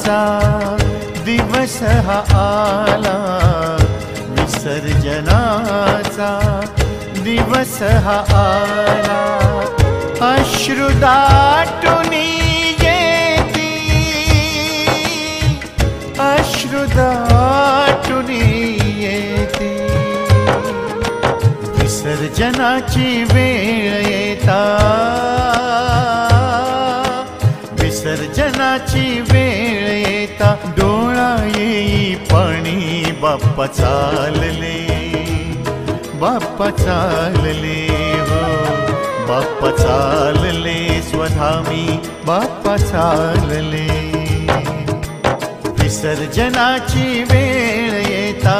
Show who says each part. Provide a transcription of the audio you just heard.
Speaker 1: विसर्जनाचा दिवस हा आला, विसर्जनाचा दिवस हा आला। अश्रु दाटुनी येती, अश्रु दाटुनी येती, विसर्जनाची वेळ येता, विसर्जनाची वेळ येता, डोळा येई पाणी बाप्पा चालले, बाप्पा चालले हो, बाप्पा चालले स्वधामी, बाप्पा चालले। विसर्जनाची वेळ येता